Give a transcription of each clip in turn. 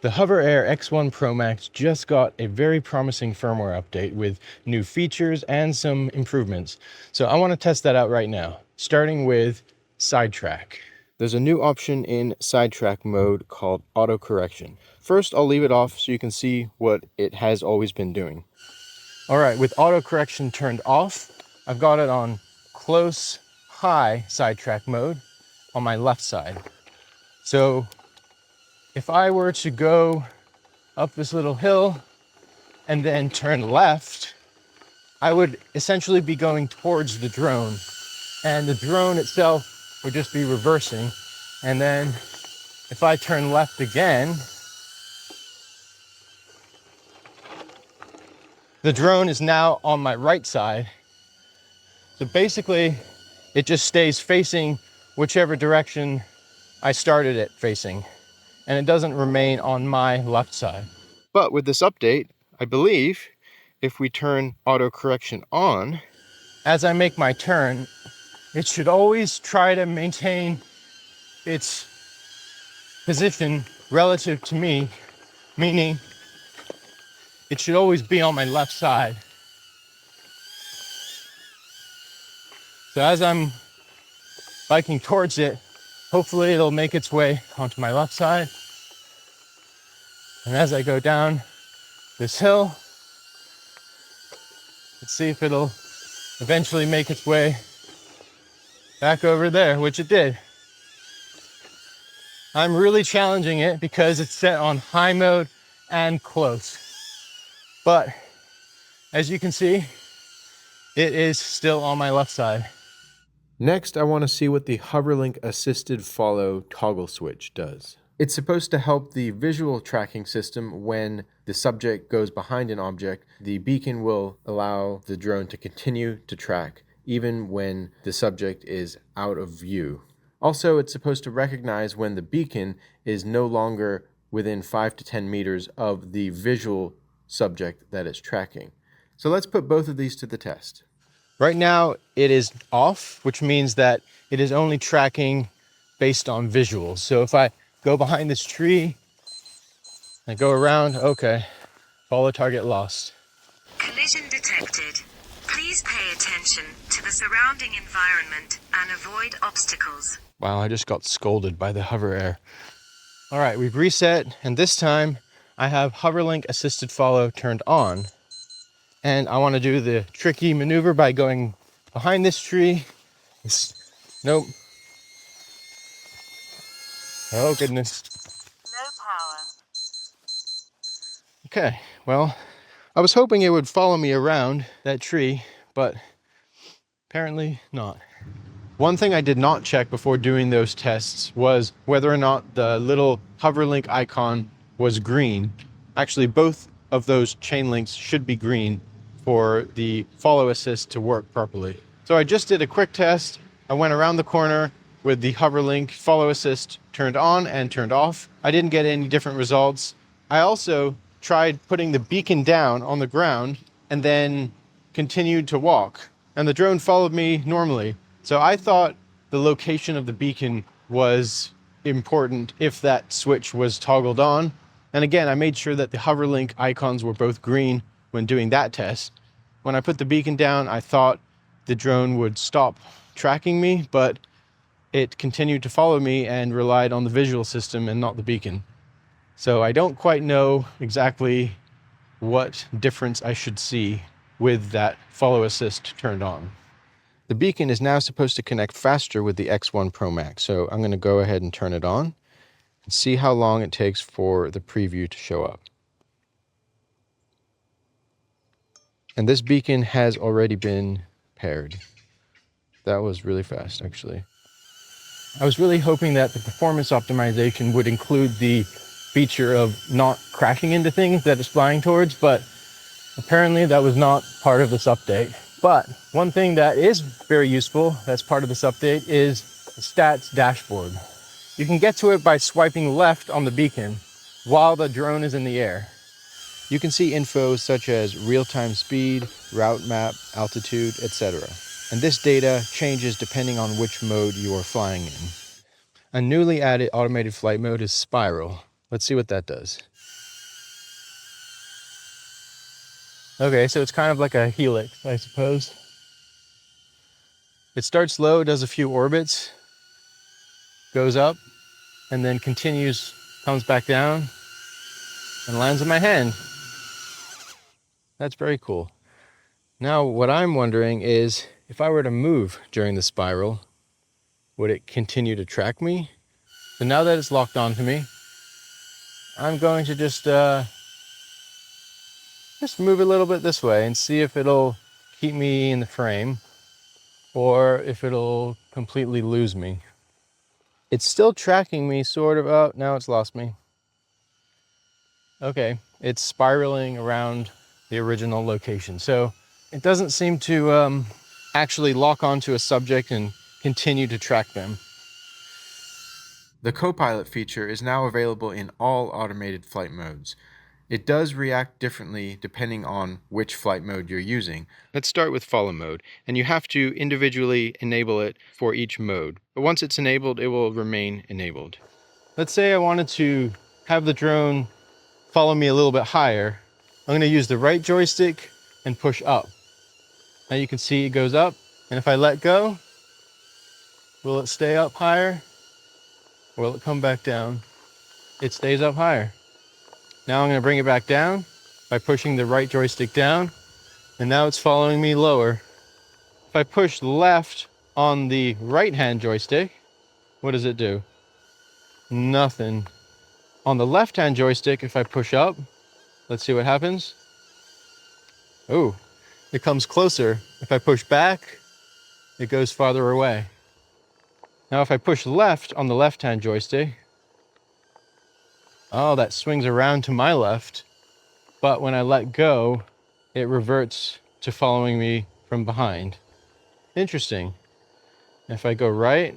The HoverAir X1 ProMax just got a very promising firmware update with new features and some improvements. So I want to test that out right now, starting with sidetrack. There's a new option in sidetrack mode called auto correction. First, I'll leave it off so you can see what it has always been doing. All right, with auto correction turned off, I've got it on close high sidetrack mode on my left side. So if I were to go up this little hill and then turn left, I would essentially be going towards the drone, and the drone itself would just be reversing. And then if I turn left again, the drone is now on my right side. So basically it just stays facing whichever direction I started it facing, and it doesn't remain on my left side. But with this update, I believe if we turn auto correction on, as I make my turn, it should always try to maintain its position relative to me, meaning it should always be on my left side. So as I'm biking towards it, hopefully it'll make its way onto my left side. And as I go down this hill, let's see if it'll eventually make its way back over there, which it did. I'm really challenging it because it's set on high mode and close. But as you can see, it is still on my left side. Next, I want to see what the HoverLink assisted follow toggle switch does. It's supposed to help the visual tracking system when the subject goes behind an object. The beacon will allow the drone to continue to track even when the subject is out of view. Also, it's supposed to recognize when the beacon is no longer within 5 to 10 meters of the visual subject that it's tracking. So let's put both of these to the test. Right now it is off, which means that it is only tracking based on visuals. So if I go behind this tree and go around, okay, follow target lost. Collision detected. Please pay attention to the surrounding environment and avoid obstacles. Wow, I just got scolded by the HoverAir. All right, we've reset, and this time I have HoverLink assisted follow turned on. And I want to do the tricky maneuver by going behind this tree. Nope. Oh, goodness. No power. Okay, well, I was hoping it would follow me around that tree, but apparently not. One thing I did not check before doing those tests was whether or not the little HoverLink icon was green. Actually, both of those chain links should be green for the follow assist to work properly. So I just did a quick test. I went around the corner with the HoverLink follow assist turned on and turned off. I didn't get any different results. I also tried putting the beacon down on the ground and then continued to walk, and the drone followed me normally. So I thought the location of the beacon was important if that switch was toggled on. And again, I made sure that the HoverLink icons were both green when doing that test. When I put the beacon down, I thought the drone would stop tracking me, but it continued to follow me and relied on the visual system and not the beacon. So I don't quite know exactly what difference I should see with that follow assist turned on. The beacon is now supposed to connect faster with the X1 ProMax, so I'm going to go ahead and turn it on and see how long it takes for the preview to show up. And this beacon has already been paired. That was really fast, actually. I was really hoping that the performance optimization would include the feature of not crashing into things that it's flying towards, but apparently that was not part of this update. But one thing that is very useful that's part of this update is the stats dashboard. You can get to it by swiping left on the beacon while the drone is in the air. You can see info such as real-time speed, route map, altitude, etc. And this data changes depending on which mode you are flying in. A newly added automated flight mode is Spiral. Let's see what that does. Okay, so it's kind of like a helix, I suppose. It starts low, does a few orbits, goes up, and then continues, comes back down, and lands in my hand. That's very cool. Now, what I'm wondering is, if I were to move during the spiral, would it continue to track me? So now that it's locked onto me, I'm going to just move a little bit this way and see if it'll keep me in the frame or if it'll completely lose me. It's still tracking me, sort of. Oh, now it's lost me. Okay, it's spiraling around the original location. So it doesn't seem to actually lock onto a subject and continue to track them. The Copilot feature is now available in all automated flight modes. It does react differently depending on which flight mode you're using. Let's start with follow mode, and you have to individually enable it for each mode. But once it's enabled, it will remain enabled. Let's say I wanted to have the drone follow me a little bit higher. I'm going to use the right joystick and push up. Now you can see it goes up, and if I let go, will it stay up higher? Or will it come back down? It stays up higher. Now I'm going to bring it back down by pushing the right joystick down, and now it's following me lower. If I push left on the right hand joystick, what does it do? Nothing. On the left hand joystick, if I push up, let's see what happens. Oh, it comes closer. If I push back, it goes farther away. Now if I push left on the left hand joystick, oh, that swings around to my left, but when I let go, it reverts to following me from behind. Interesting. If I go right,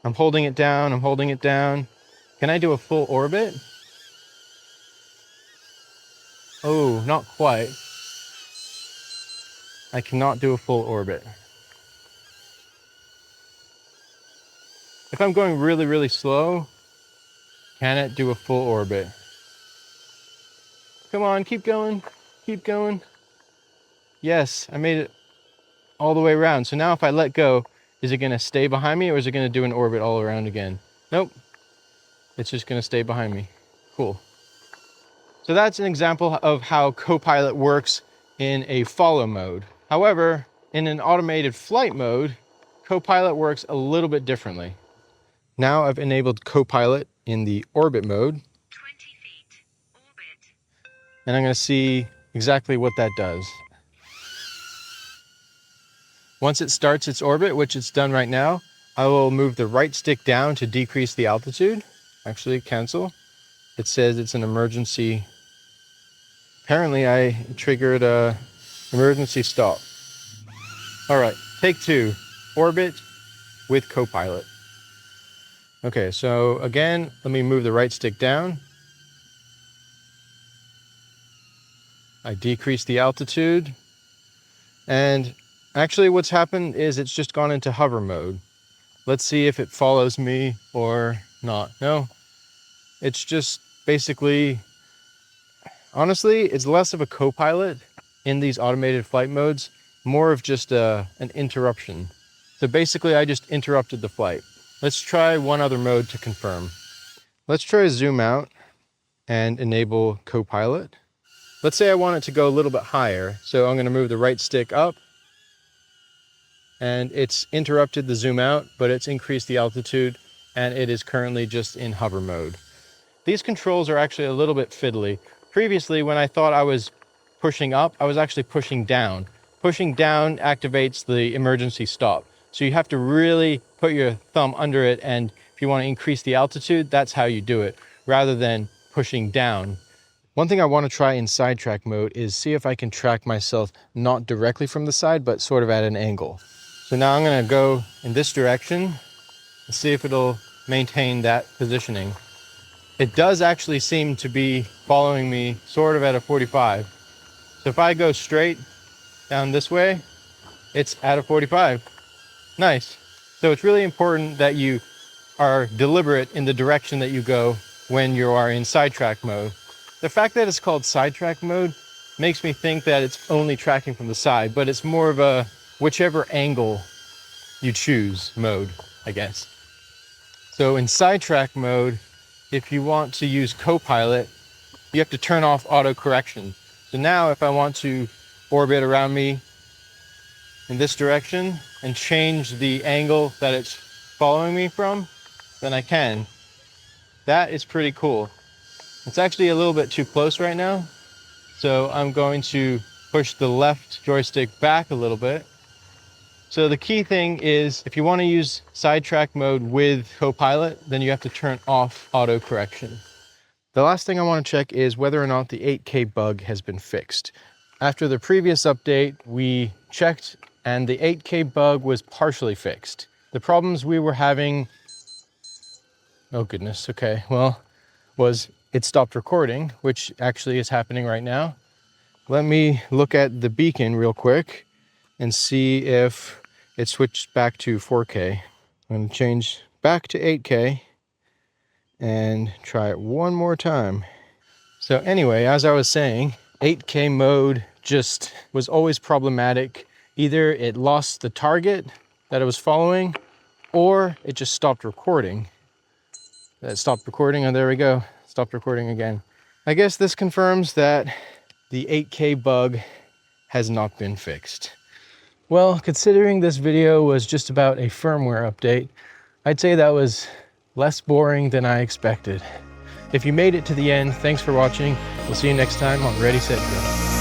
I'm holding it down, I'm holding it down. Can I do a full orbit? Oh, not quite. I cannot do a full orbit. If I'm going really, really slow, can it do a full orbit? Come on, keep going, keep going. Yes, I made it all the way around. So now if I let go, is it gonna stay behind me or is it gonna do an orbit all around again? Nope, it's just gonna stay behind me. Cool. So that's an example of how Copilot works in a follow mode. However, in an automated flight mode, Copilot works a little bit differently. Now I've enabled Copilot in the orbit mode. 20 feet, orbit. And I'm going to see exactly what that does. Once it starts its orbit, which it's done right now, I will move the right stick down to decrease the altitude. Actually, cancel. It says it's an emergency. Apparently I triggered a emergency stop. All right, take 2, orbit with Copilot. Okay, so again, let me move the right stick down. I decrease the altitude. And actually what's happened is it's just gone into hover mode. Let's see if it follows me or not. No, it's just basically, honestly, it's less of a Copilot in these automated flight modes, more of just an interruption. So basically I just interrupted the flight. Let's try one other mode to confirm. Let's try zoom out and enable Copilot. Let's say I want it to go a little bit higher. So I'm going to move the right stick up and it's interrupted the zoom out, but it's increased the altitude and it is currently just in hover mode. These controls are actually a little bit fiddly. Previously, when I thought I was pushing up, I was actually pushing down. Pushing down activates the emergency stop. So you have to really put your thumb under it, and if you want to increase the altitude, that's how you do it, rather than pushing down. One thing I want to try in sidetrack mode is see if I can track myself not directly from the side, but sort of at an angle. So now I'm going to go in this direction and see if it'll maintain that positioning. It does actually seem to be following me sort of at a 45. So if I go straight down this way, it's at a 45. Nice. So it's really important that you are deliberate in the direction that you go when you are in sidetrack mode. The fact that it's called sidetrack mode makes me think that it's only tracking from the side, but it's more of a whichever angle you choose mode, I guess. So in sidetrack mode, if you want to use Copilot, you have to turn off auto correction. So now if I want to orbit around me in this direction and change the angle that it's following me from, then I can. That is pretty cool. It's actually a little bit too close right now, so I'm going to push the left joystick back a little bit. So the key thing is, if you want to use sidetrack mode with Copilot, then you have to turn off auto correction. The last thing I want to check is whether or not the 8K bug has been fixed. After the previous update, we checked and the 8K bug was partially fixed. The problems we were having, oh goodness, okay, well, was it stopped recording, which actually is happening right now. Let me look at the beacon real quick and see if it switched back to 4K. I'm going to change back to 8K and try it one more time. So anyway, as I was saying, 8K mode just was always problematic. Either it lost the target that it was following, or it just stopped recording. That stopped recording, and there we go, stopped recording again. I guess this confirms that the 8K bug has not been fixed. Well, considering this video was just about a firmware update, I'd say that was less boring than I expected. If you made it to the end, thanks for watching. We'll see you next time on Ready, Set, Go.